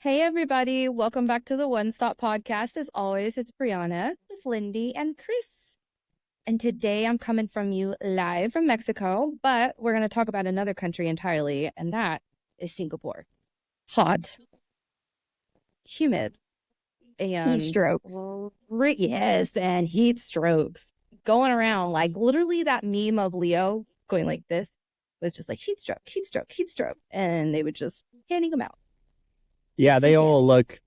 Hey everybody, welcome back to the One Stop Podcast. As always, it's Brianna with Lindy and Chris. And today I'm coming from you live from Mexico, but we're going to talk about another country entirely, and that is Singapore. Hot, humid, and Heat strokes. yes, and heat strokes going around. Like literally that meme of Leo going like this was just like heat stroke, heat stroke, heat stroke. And they would just handing them out. Yeah, they all looked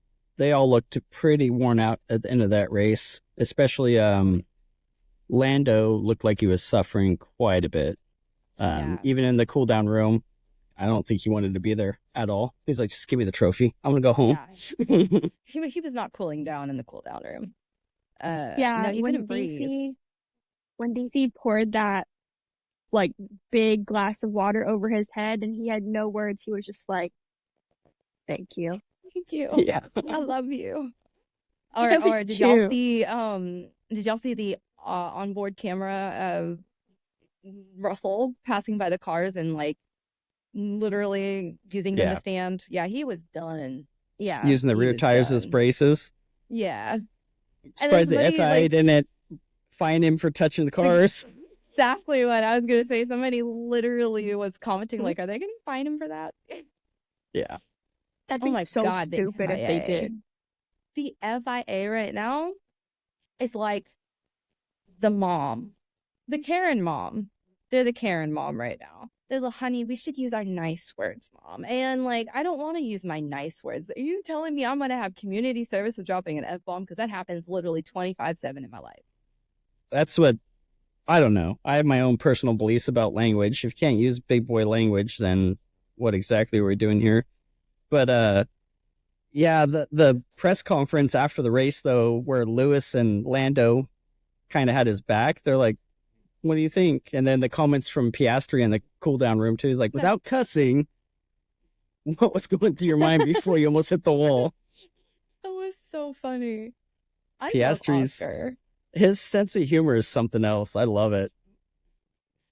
pretty worn out at the end of that race. Especially Lando looked like he was suffering quite a bit. Even in the cool down room, I don't think he wanted to be there at all. He's like, just give me the trophy. I'm gonna go home. Yeah. he was not cooling down in the cool down room. No, he couldn't breathe. When DC poured that like big glass of water over his head and he had no words, he was just like, thank you. Thank you. Yeah. I love you. Or did y'all see the onboard camera of Russell passing by the cars and like literally using them to stand? Yeah, he was done. Yeah. Using the rear tires as braces. Yeah. Surprised the FIA didn't fine him for touching the cars. Exactly what I was gonna say. Somebody literally was commenting like, are they gonna fine him for that? Yeah. That'd be so stupid if they did. The FIA right now is like the mom, the Karen mom. They're the Karen mom right now. They're the honey, we should use our nice words, mom. And like, I don't want to use my nice words. Are you telling me I'm going to have community service of dropping an F-bomb? Because that happens literally 24/7 in my life. That's what, I don't know. I have my own personal beliefs about language. If you can't use big boy language, then what exactly are we doing here? But yeah, the press conference after the race, though, where Lewis and Lando kind of had his back, they're like, what do you think? And then the comments from Piastri in the cool down room, too, is like, without cussing, what was going through your mind before you almost hit the wall? That was so funny. Piastri's, his sense of humor is something else. I love it.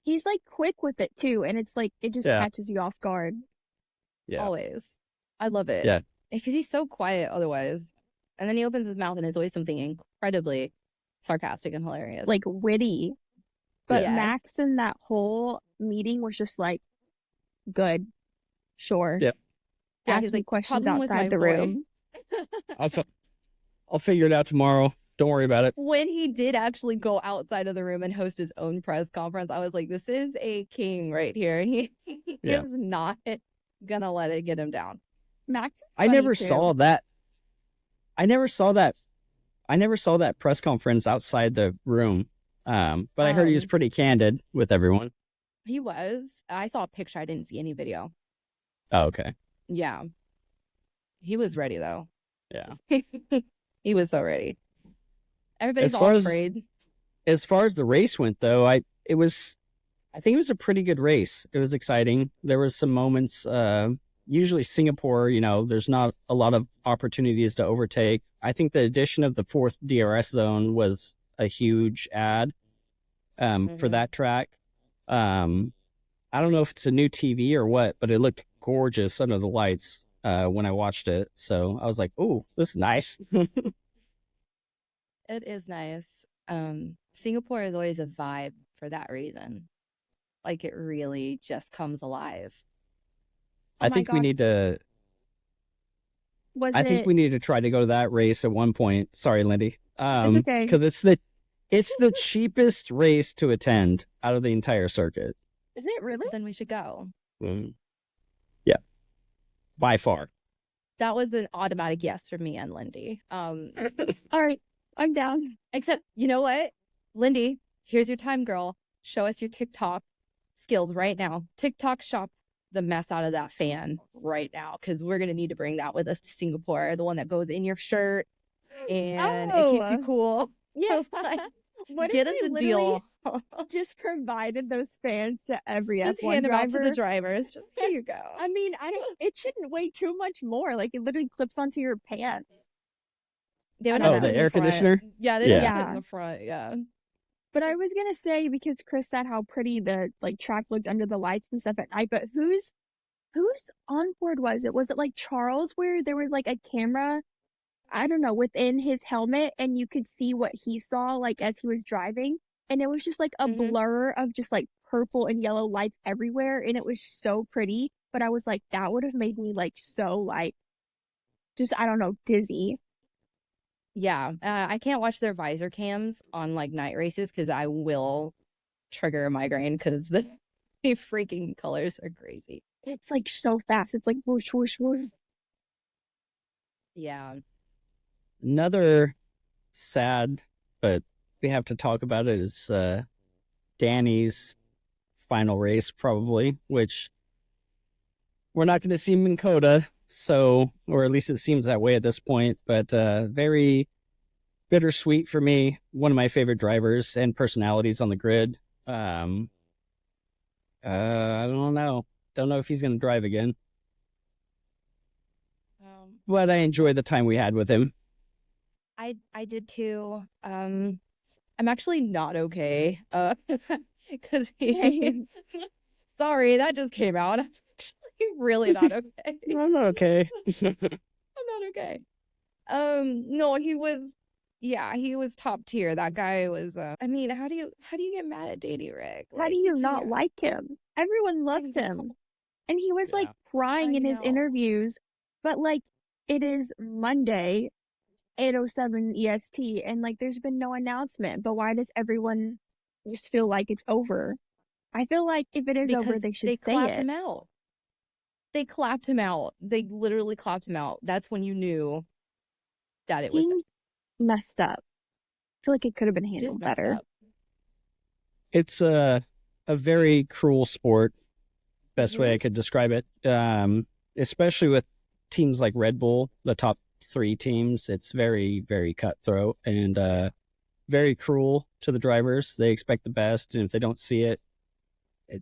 He's like quick with it, too. And it's like, it just catches you off guard. Yeah. Always. I love it. Yeah. Because he's so quiet otherwise. And then he opens his mouth and it's always something incredibly sarcastic and hilarious. Like witty. But Max in that whole meeting was just like, good. Sure. Yeah. Ask me questions outside the room. I'll figure it out tomorrow. Don't worry about it. When he did actually go outside of the room and host his own press conference, I was like, this is a king right here. He is not gonna let it get him down. Max is I never saw that press conference outside the room. But I heard he was pretty candid with everyone. He was. I saw a picture. I didn't see any video. Oh, okay. Yeah. He was ready though. Yeah. He was so ready. Everybody's all afraid. As far as the race went though, I think it was a pretty good race. It was exciting. There was some moments, usually Singapore, there's not a lot of opportunities to overtake. I think the addition of the fourth DRS zone was a huge add for that track. I don't know if it's a new TV or what, but it looked gorgeous under the lights when I watched it. So I was like, "Ooh, this is nice." It is nice. Singapore is always a vibe for that reason. Like it really just comes alive. I think we need to try to go to that race at one point. Sorry, Lindy. It's okay. Because it's the cheapest race to attend out of the entire circuit. Is it really? Then we should go. Yeah. By far. That was an automatic yes for me and Lindy. All right. I'm down. Except, you know what? Lindy, here's your time, girl. Show us your TikTok skills right now. TikTok shop the mess out of that fan right now, because we're going to need to bring that with us to Singapore. The one that goes in your shirt and it keeps you cool. Yeah. Get us a deal. Just provided those fans to every Just F1 hand them driver. out to the drivers. Just, here you go. I mean, it shouldn't weigh too much more. Like it literally clips onto your pants. They would the air conditioner? Yeah, they would have it in the front, yeah. But I was gonna say, because Chris said how pretty the track looked under the lights and stuff at night, but whose whose onboard was it? Was it like Charles, where there was like a camera, I don't know, within his helmet, and you could see what he saw like as he was driving, and it was just like a Mhm. blur of just like purple and yellow lights everywhere, and it was so pretty. But I was like, that would have made me like so like just, I don't know, dizzy. Yeah, I can't watch their visor cams on like night races because I will trigger a migraine because the freaking colors are crazy. It's like so fast. It's like whoosh whoosh whoosh. Yeah. Another sad, but we have to talk about it, is Danny's final race, probably, which we're not going to see him in Coda, so, or at least it seems that way at this point, but very bittersweet for me. One of my favorite drivers and personalities on the grid. I don't know. Don't know if he's going to drive again, but I enjoyed the time we had with him. I did too. I'm actually not okay. Because he sorry, that just came out. I'm actually really not okay. I'm not okay. I'm not okay. No, he was, yeah, he was top tier. That guy was. I mean, how do you get mad at Danny Rick? How do you not like him? Everyone loves him. And he was like crying I in his know. interviews, but like it is Monday, 8:07 EST, and like there's been no announcement. But why does everyone just feel like it's over? I feel like if it is over, Because they should they say clapped it. him out. They clapped him out. They literally clapped him out. That's when you knew that it was He messed up. I feel like it could have been just handled messed better. up. It's a very cruel sport, best way I could describe it. Especially with teams like Red Bull, the top 3 teams, it's very, very cutthroat and very cruel to the drivers. They expect the best, and if they don't see it, it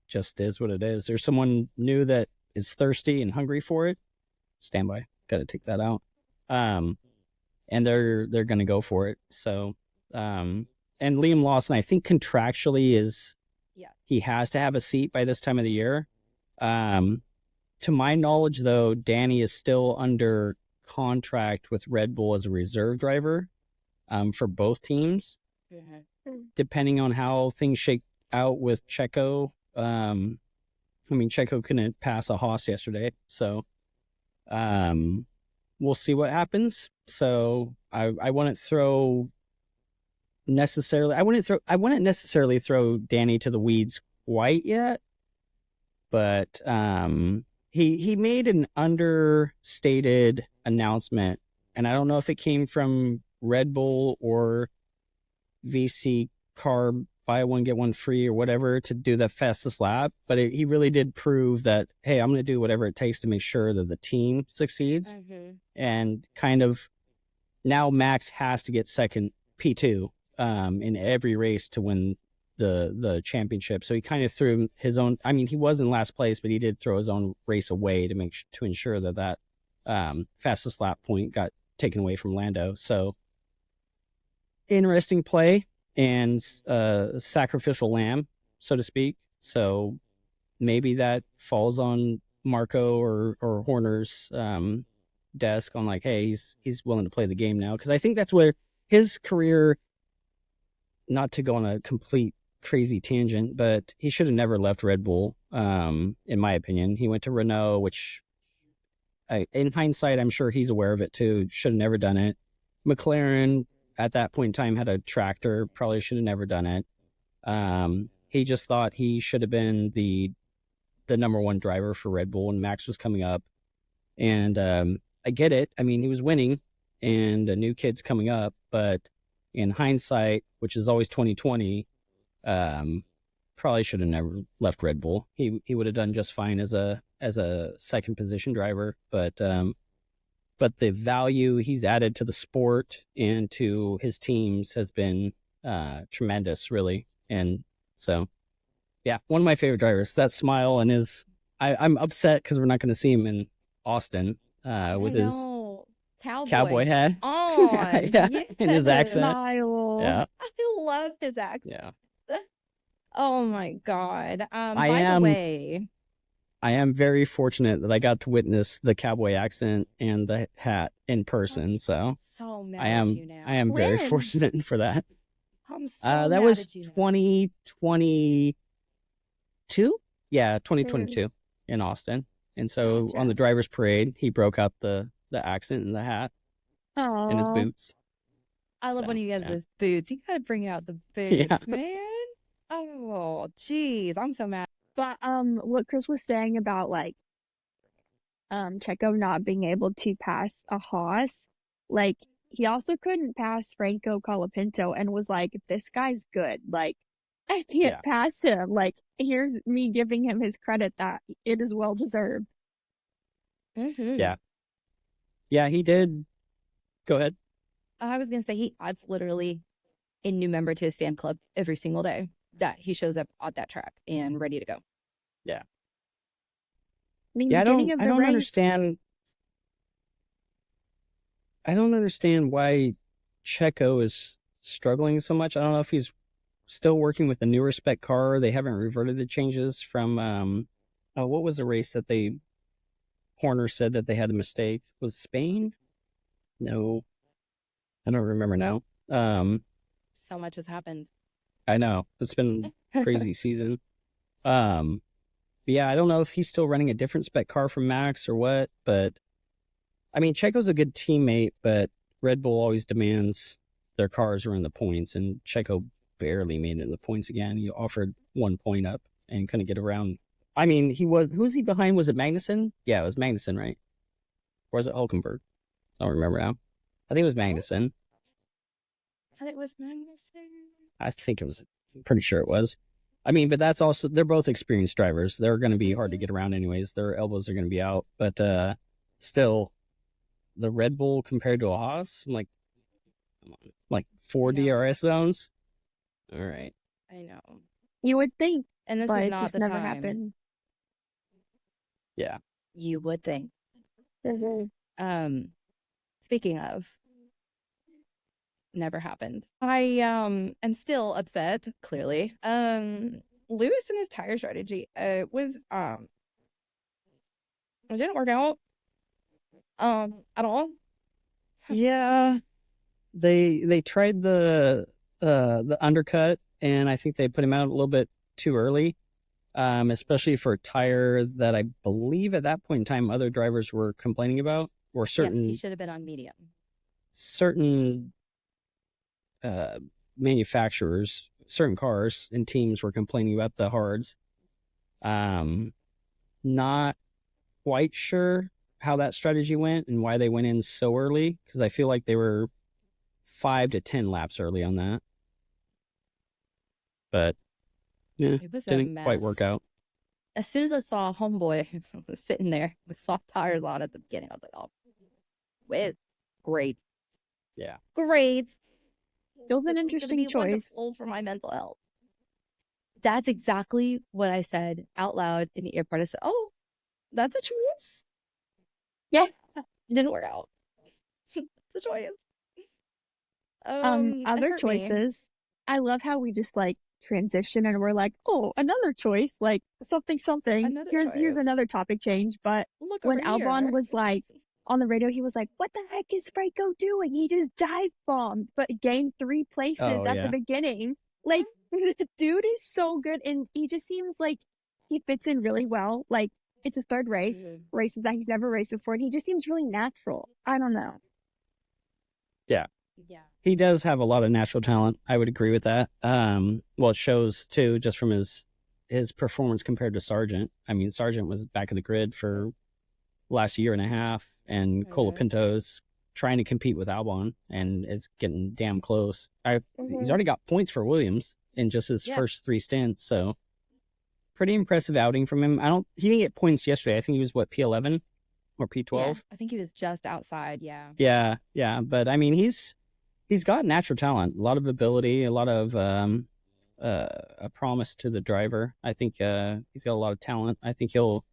just is what it is. There's someone new that is thirsty and hungry for it. Stand by. Got to take that out. And they're going to go for it. So, and Liam Lawson, I think contractually he has to have a seat by this time of the year. To my knowledge, though, Danny is still under contract with Red Bull as a reserve driver for both teams. Depending on how things shake out with Checo. I mean, Checo couldn't pass a Haas yesterday, so we'll see what happens. So I wouldn't necessarily throw Danny to the weeds quite yet, but he made an understated announcement, and I don't know if it came from Red Bull or VC Carb, buy one get one free or whatever, to do the fastest lap, but he really did prove that, hey, I'm going to do whatever it takes to make sure that the team succeeds. And kind of now Max has to get second P2 in every race to win the championship. So he kind of threw his own, I mean, he was in last place, but he did throw his own race away to ensure that fastest lap point got taken away from Lando. So interesting play and sacrificial lamb, so to speak. So maybe that falls on Marco or Horner's desk on like, hey, he's willing to play the game now, because I think that's where his career, not to go on a complete crazy tangent, but he should have never left Red Bull. In my opinion, he went to Renault, which in hindsight, I'm sure he's aware of it too. Should have never done it. McLaren at that point in time had a tractor, probably should have never done it. He just thought he should have been the number one driver for Red Bull when Max was coming up. And I get it. I mean, he was winning and a new kid's coming up, but in hindsight, which is always 2020, probably should have never left Red Bull. He would have done just fine as a second position driver, but the value he's added to the sport and to his teams has been tremendous, really. And so, yeah, one of my favorite drivers. That smile and I'm upset because we're not going to see him in Austin with his cowboy hat. Oh, yeah, and his accent. Smile. Yeah, I love his accent. yeah. Oh my God. I By am- the way, I am very fortunate that I got to witness the cowboy accent and the hat in person. So So mad I at am you now. I am very When? fortunate for that. I'm so That mad was at you now. 2022. Yeah, Hmm. 2022 in Austin. And so on the Gotcha. driver's parade, he broke out the accent and the hat and his Oh, boots. I love when So you guys yeah. those boots. You gotta bring out the Yeah. boots, man. Oh, jeez, I'm so mad. but what Chris was saying about like Checo not being able to pass a Haas, like he also couldn't pass Franco Colapinto and was like, this guy's good. Like I can't Yeah. pass him. Like here's me giving him his credit that it is well deserved. Mm-hmm. Yeah. Yeah, he did. Go ahead. I was gonna say he adds literally a new member to his fan club every single day that he shows up at that track and ready to go. Yeah. I mean, Yeah, beginning of I the don't race, understand why Checo is struggling so much. I don't know if he's still working with the newer spec car. They haven't reverted the changes from oh, what was the race that Horner said that they had a mistake? Was it Spain? No. I don't remember now. So much has happened. I know. It's been a crazy season. Yeah, I don't know if he's still running a different spec car from Max or what, but I mean, Checo's a good teammate, but Red Bull always demands their cars are in the points, and Checo barely made it in the points again. He offered 1 point up and couldn't get around. I mean, who was he behind? Was it Magnussen? Yeah, it was Magnussen, right? Or was it Hulkenberg? I don't remember now. I think it was Magnussen. And it was Magnussen. I think it was, I'm pretty sure it was. I mean, but that's also, they're both experienced drivers. They're going to be hard to get around anyways. Their elbows are going to be out. But still, the Red Bull compared to a Haas, I'm like, come on, like 4 I know. DRS zones? All right. I know. you would think, And this but is it not just the never time. happened. Yeah. You would think. Mhm. Speaking of, never happened. I am still upset, clearly. Lewis and his tire strategy was it didn't work out at all. Yeah. They tried the undercut, and I think they put him out a little bit too early. Especially for a tire that I believe at that point in time other drivers were complaining about, or Yes, he should have been on medium. certain manufacturers, certain cars and teams were complaining about the hards. Not quite sure how that strategy went and why they went in so early, because I feel like they were 5 to 10 laps early on that. But yeah, It was a didn't quite work mess. out. As soon as I saw Homeboy sitting there with soft tires on at the beginning, I was like, oh, wait, great. Yeah. Great. It was an This is gonna interesting be choice. wonderful for my mental health. That's exactly what I said out loud in the airport. I said, oh, that's a choice. Yeah. It didn't work out. It's a choice. It Other hurt me. choices. I love how we just like transition and we're like, oh, another choice, like something. Another Here's choice. another topic change. But Look when over Albon here. was like on the radio, he was like, what the heck is Franco doing? He just dive bombed, but gained 3 places Oh, at yeah. the beginning. Like the dude is so good, and he just seems like he fits in really well. Like it's his third races that he's never raced before, and he just seems really natural. I don't know. Yeah. Yeah. He does have a lot of natural talent. I would agree with that. Well, it shows too, just from his performance compared to Sargent. I mean, Sargent was back of the grid for last year and a half, and Colapinto's trying to compete with Albon and is getting damn close. He's already got points for Williams in just his first 3 stints, so pretty impressive outing from him. He didn't get points yesterday. I think he was P11 or P12. Yeah, I think he was just outside. Yeah. Yeah. But I mean, he's got natural talent, a lot of ability, a lot of a promise to the driver. I think he's got a lot of talent. I think he'll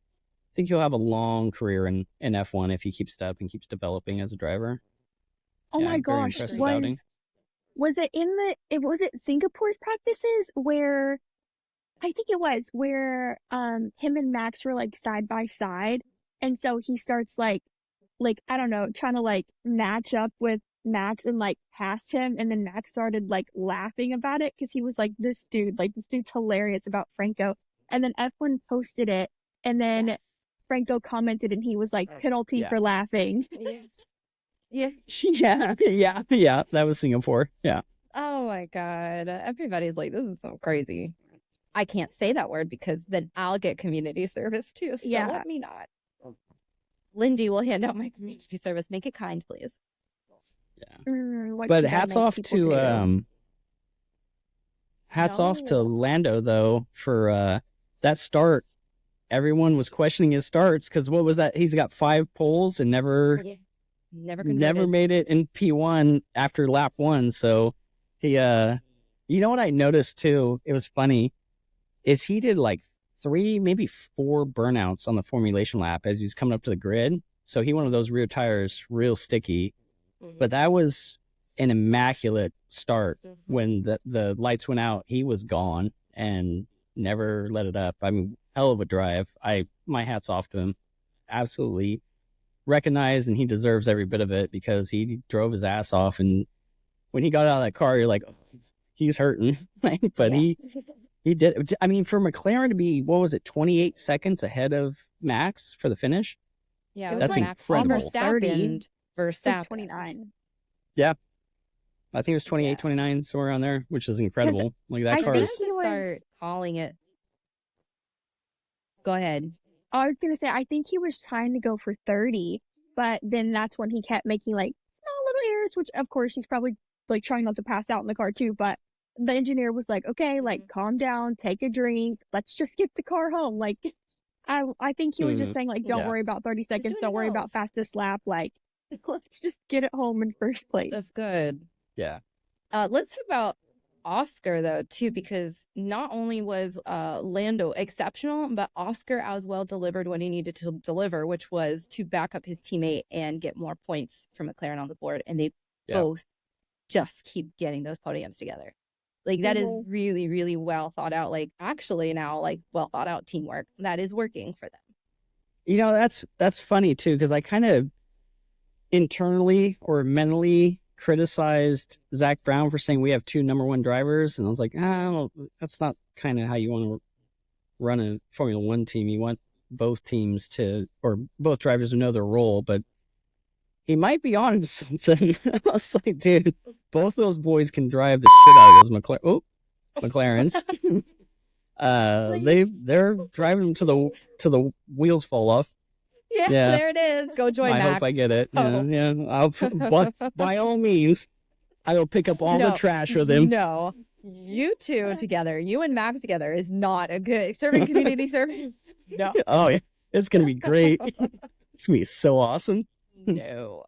have a long career in F1 if he keeps it up and keeps developing as a driver. Oh Yeah, my very gosh, impressive outing. was it in was it Singapore's practices where I think it was where him and Max were like side by side, and so he starts like I don't know, trying to like match up with Max and like pass him, and then Max started like laughing about it because he was like, this dude's hilarious about Franco. And then F1 posted it, and then Yes. Franco commented, and he was like, penalty Yeah. for laughing. Yes. Yeah. Yeah. That was Singapore. Yeah. Oh my God. Everybody's like, this is so crazy. I can't say that word because then I'll get community service too. So Yeah. let me not. Lindy will hand out my community service. Make it kind, please. What But should I hats make off people to do? hats off to No. Lando though for that start. Everyone was questioning his starts because what was that? He's got 5 poles and never Yeah. Never made it in P1 after lap 1. So he you know what I noticed too? It was funny is he did like 3, maybe 4 burnouts on the formulation lap as he was coming up to the grid. So he one of those rear tires real sticky. But that was an immaculate start. When the lights went out, he was gone and never let it up. I mean, hell of a drive. My hat's off to him. Absolutely recognized, and he deserves every bit of it because he drove his ass off. And when he got out of that car, you're like, oh, he's hurting. But Yeah. he did. I mean, for McLaren to be, what was it, 28 seconds ahead of Max for the finish? Yeah, That's Max incredible. Almost 30. Verstappen. Verstappen. 29. Yeah. I think it was 28, Yeah. 29, somewhere around there, which is incredible. Like that I car They're think is. gonna he was- start calling it. Go ahead. I was gonna say, I think he was trying to go for 30, but then that's when he kept making like small little errors, which of course he's probably like trying not to pass out in the car too. But the engineer was like, okay, like calm down, take a drink, let's just get the car home. Like, I think he was just saying like, don't Yeah. worry about 30 seconds, doing don't it worry well. about fastest lap, like let's just get it home in first place. That's good. Yeah. Let's talk about Oscar though too, because not only was Lando exceptional, but Oscar as well delivered what he needed to deliver, which was to back up his teammate and get more points from McLaren on the board. And they both just keep getting those podiums together. Like that is really, really well thought out. Like actually now, like well thought out teamwork that is working for them. You know, that's funny too, because I kind of internally or mentally criticized Zach Brown for saying we have 2 number 1 drivers, and I was like, that's not kind of how you want to run a Formula 1 team. You want both teams to, or both drivers to know their role, but he might be on to something. I was like, dude, both those boys can drive the shit out of those McLarens. They're driving them to the wheels fall off. Yeah, there it is. Go join Max. I hope I get it. But by all means, I will pick up all the trash with him. No, you two together, you and Max together is not a good serving community service. No. Oh yeah, it's gonna be great. It's gonna be so awesome. No.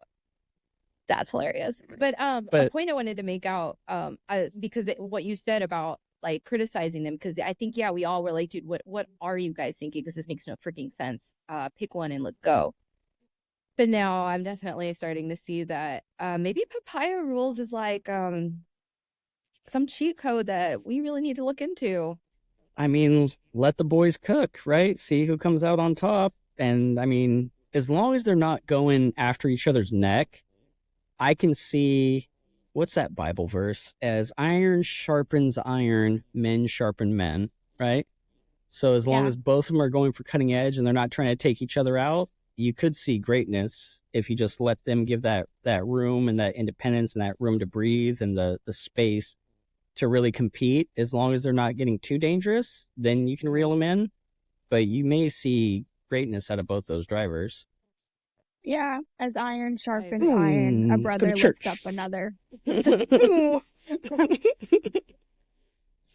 That's hilarious. But a point I wanted to make out, because what you said about like criticizing them, because I think we all were like, dude, what are you guys thinking? Because this makes no freaking sense. Pick one and let's go. But now I'm definitely starting to see that maybe papaya rules is like some cheat code that we really need to look into. I mean, let the boys cook, right? See who comes out on top. And I mean, as long as they're not going after each other's neck, I can see, what's that Bible verse? As iron sharpens iron, men sharpen men, right? So as long as both of them are going for cutting edge and they're not trying to take each other out, you could see greatness if you just let them give that room and that independence and that room to breathe and the space to really compete. As long as they're not getting too dangerous, then you can reel them in. But you may see greatness out of both those drivers. Yeah, as iron sharpens iron, a brother lifts up another.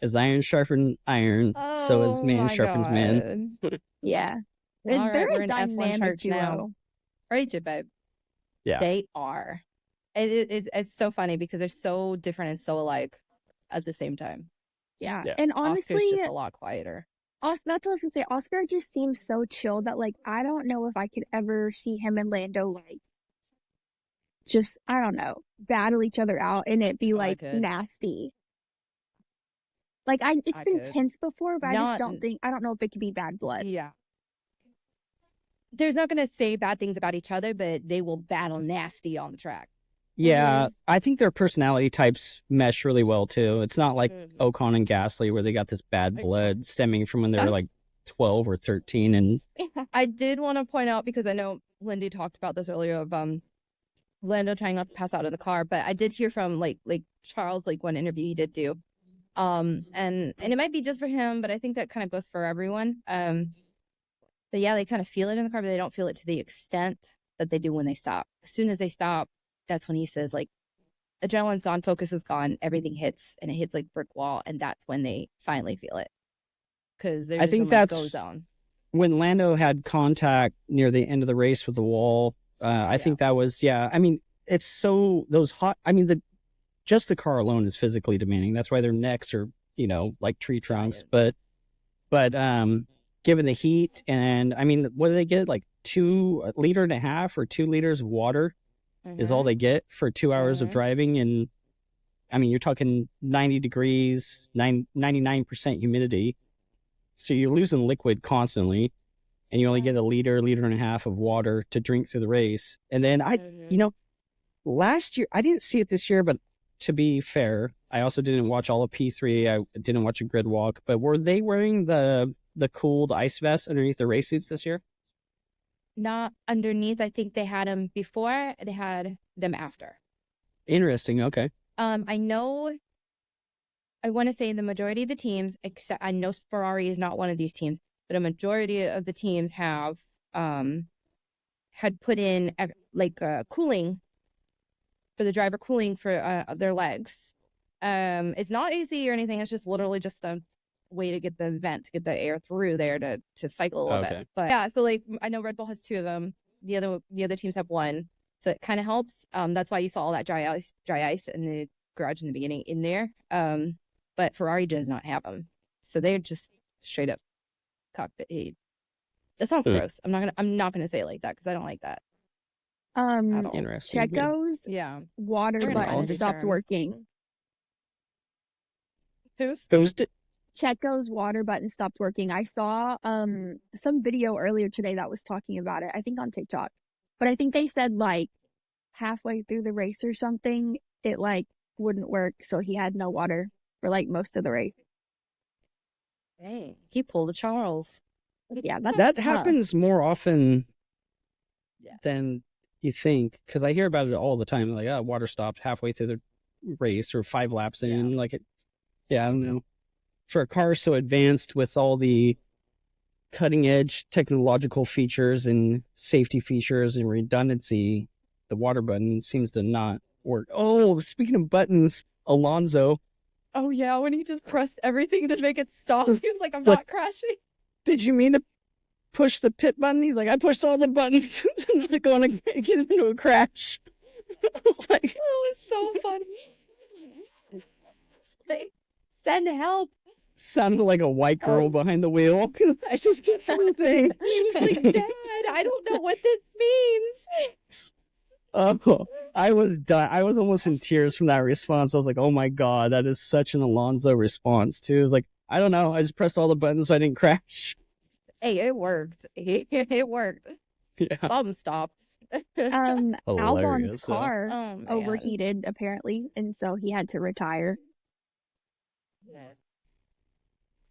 As iron sharpens iron, so as man sharpens man. Yeah. All right, They're we're a in F1 dynamic church duo. now. Right, babe? Yeah. They are. It's so funny because they're so different and so alike at the same time. Yeah. And honestly, Oscar's just a lot quieter. That's what I was gonna say. Oscar just seems so chill that like I don't know if I could ever see him and Lando like just, I don't know, battle each other out and it be like nasty. Like it's I been could. tense before, but I just Not, I don't know if it could be bad blood. yeah. There's not going to say bad things about each other, but they will battle nasty on the track. Yeah, I think their personality types mesh really well too. It's not like Mhm. Ocon and Gasly where they got this bad blood stemming from when they were like 12 or 13. And I did want to point out, because I know Lindy talked about this earlier, of Lando trying not to pass out in the car, but I did hear from like Charles, like one interview he did do. And it might be just for him, but I think that kind of goes for everyone. But yeah, they kind of feel it in the car, but they don't feel it to the extent that they do when they stop. As soon as they stop, that's when he says, like, adrenaline's gone, focus is gone, everything hits, and it hits like brick wall, and that's when they finally feel it. Because they're I just think in like that's go zone. when Lando had contact near the end of the race with the wall. I think that was, I mean, it's so those hot, I mean, just the car alone is physically demanding. That's why their necks are, like tree trunks. Giant. But given the heat, and I mean, what do they get? Like 2.5 liters or 2 liters of water is all they get for 2 hours of driving. And I mean, you're talking 90 degrees, 99% humidity. So you're losing liquid constantly, and you only get a liter and a half of water to drink through the race. And then last year, I didn't see it this year, but to be fair, I also didn't watch all of P3. I didn't watch a grid walk, but were they wearing the cooled ice vests underneath the race suits this year? Not underneath. I think they had them before. They had them after. Interesting. Okay. I know. I want to say the majority of the teams, except I know Ferrari is not one of these teams, but a majority of the teams have had put in like cooling for the driver, cooling for their legs. It's not AC or anything. It's just literally just a way to get the vent, to get the air through there to cycle a little bit. But yeah, so like I know Red Bull has 2 of them. The other teams have 1, so it kind of helps. That's why you saw all that dry ice in the garage in the beginning in there. But Ferrari does not have them, so they're just straight up cockpit heat. That sounds gross. I'm not gonna say it like that because I don't like that. Interesting. Checo's water button stopped working. Who's Checo's water button stopped working. I saw some video earlier today that was talking about it, I think on TikTok. But I think they said like halfway through the race or something, it like wouldn't work, so he had no water for like most of the race. Dang, he pulled a Charles. Yeah, that happens more often than you think, because I hear about it all the time. Like, water stopped halfway through the race or 5 laps in. Like it. Yeah, I don't know. For a car so advanced with all the cutting edge technological features and safety features and redundancy, the water button seems to not work. Oh, speaking of buttons, Alonso. Oh yeah, when he just pressed everything to make it stop, he was like, "I'm not crashing." Did you mean to push the pit button? He's like, I pushed all the buttons to go and get into a crash. I was like, that was so funny. Like, send help. Sounded like a white girl behind the wheel. I just did everything. He was like, "Dad, I don't know what this means." Oh, I was done. I was almost in tears from that response. I was like, oh my God, that is such an Alonso response too. It was like, I don't know. I just pressed all the buttons so I didn't crash. Hey, it worked. It worked. Yeah. Thumb stopped. Albon's car overheated apparently, and so he had to retire.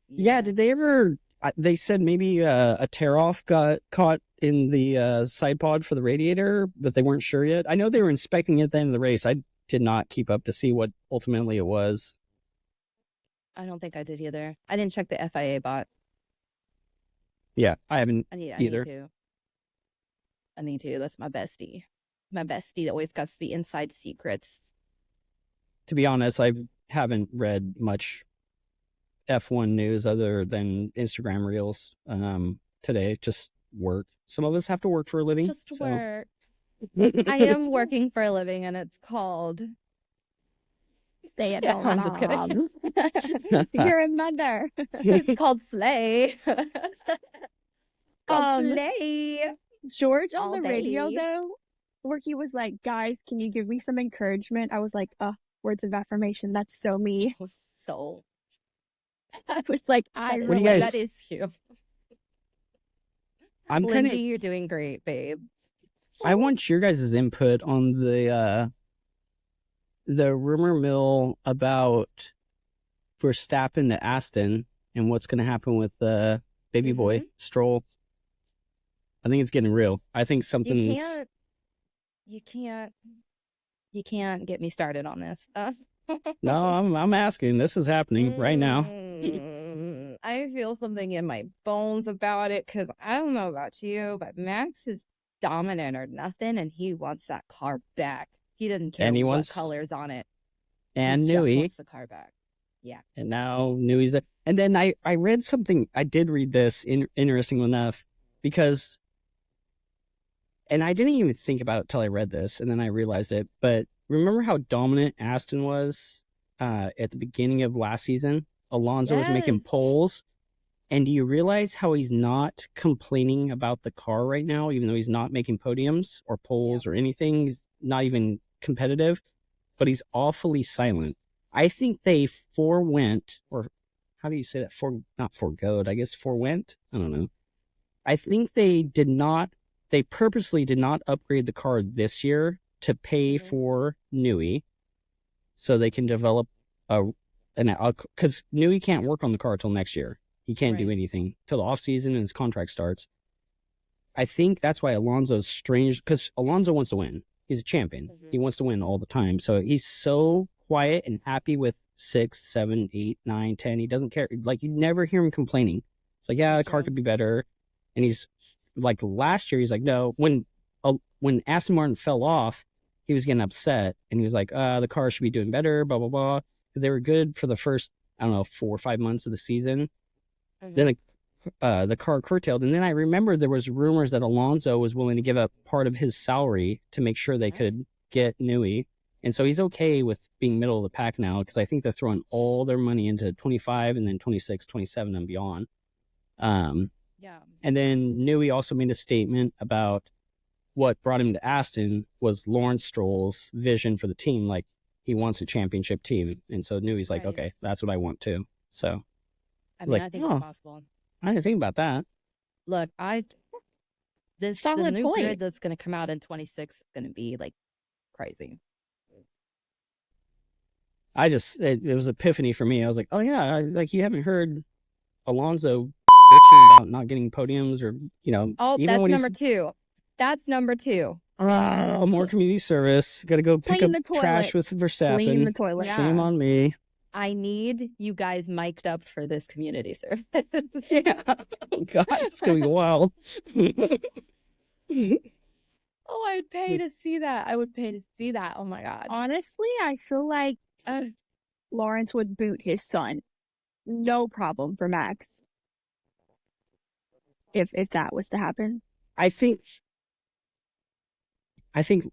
Yeah, did they ever? They said maybe a tear off got caught in the side pod for the radiator, but they weren't sure yet. I know they were inspecting it at the end of the race. I did not keep up to see what ultimately it was. I don't think I did either. I didn't check the FIA bot. Yeah, I haven't either. I need to. That's my bestie. My bestie that always gets the inside secrets. To be honest, I haven't read much F1 news other than Instagram reels today. Just work. Some of us have to work for a living. Just work. I am working for a living, and it's called stay at home. I'm just kidding. You're a mother. It's called Slay. Slay. George on the radio though, where he was like, "Guys, can you give me some encouragement?" I was like, words of affirmation. That's so me. It was so I was like, What do you relate. guys- That is cute. I'm kind Lindy, of. you're doing great, babe. I want your guys' input on the rumor mill about Verstappen to Aston and what's going to happen with baby boy Stroll. I think it's getting real. I think something's. You can't get me started on this. No, I'm asking. This is happening right now. I feel something in my bones about it because I don't know about you, but Max is dominant or nothing, and he wants that car back. He doesn't care And he what wants- color's on it. And He just Nui. wants the car back. Yeah. And now Nui's there. And then I read something. I did read this interesting enough because, and I didn't even think about it till I read this, and then I realized it. But remember how dominant Aston was at the beginning of last season? Alonso was making Yes. poles. And do you realize how he's not complaining about the car right now, even though he's not making podiums or poles or anything? He's not even competitive, but he's awfully silent. I think they forewent, or how do you say that? Not foregoed, I guess forewent? I don't know. I think they purposely did not upgrade the car this year to pay for Nui so they can develop because Nui can't work on the car till next year. He can't do Right. anything till the off season and his contract starts. I think that's why Alonso's strange, because Alonso wants to win. He's a champion. He wants to win all the time. So he's so quiet and happy with 6, 7, 8, 9, 10. He doesn't care. Like, you never hear him complaining. It's like, yeah, That's the car true. could be better. And he's like, last year, he's like, no. When Aston Martin fell off, he was getting upset. And he was like, the car should be doing better, blah, blah, blah. Because they were good for the first, 4 or 5 months of the season. Then the car curtailed. And then I remember there was rumors that Alonso was willing to give up part of his salary to make sure they could get Nui. And so he's okay with being middle of the pack now, because I think they're throwing all their money into 25 and then 26, 27 and beyond. Yeah. And then Nui also made a statement about what brought him to Aston was Lawrence Stroll's vision for the team. Like, he wants a championship team. And so Nui's like, Right. okay, that's what I want too. So I like, mean, I think oh. it's possible. I didn't think about that. Look, the Solid new point. grid that's going to come out in 26 is going to be like crazy. It was epiphany for me. I was like, oh yeah, like, you haven't heard Alonso bitching about not getting podiums, or Oh, even that's when number 2. That's number 2. more community service. Got to go pick Clean up the trash toilet. with Verstappen. Clean the toilet. Yeah. Shame on me. I need you guys mic'd up for this community service. Yeah. Oh God, it's gonna be wild. Oh, I'd pay to see that. I would pay to see that. Oh my God. Honestly, I feel like Lawrence would boot his son. No problem for Max. If that was to happen. I think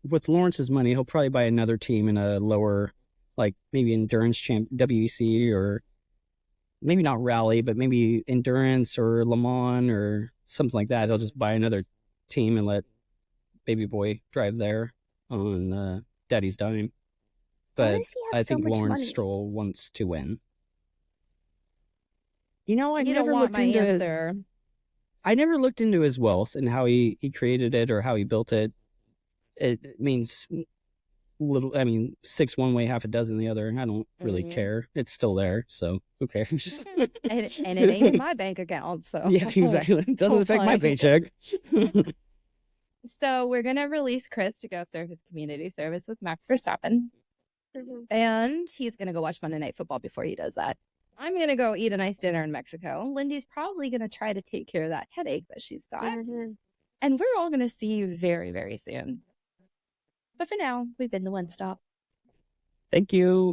with Lawrence's money, he'll probably buy another team in a lower, like maybe endurance WEC, or maybe not rally, but maybe endurance or Le Mans or something like that. He'll just buy another team and let baby boy drive there on daddy's dime. Why But does he have I so think much Lawrence money? Stroll wants to win. I You don't never want looked my into answer. I never looked into his wealth and how he created it or how he built it. It means little. I mean, 6 one way, half a dozen the other. I don't really care. It's still there, so who cares? and it ain't in my bank account, so Yeah, exactly. It doesn't affect my fine. paycheck. So we're gonna release Chris to go serve his community service with Max Verstappen, and he's gonna go watch Monday Night Football before he does that. I'm gonna go eat a nice dinner in Mexico. Lindy's probably gonna try to take care of that headache that she's got, and we're all gonna see you very, very soon. But for now, we've been the one stop. Thank you.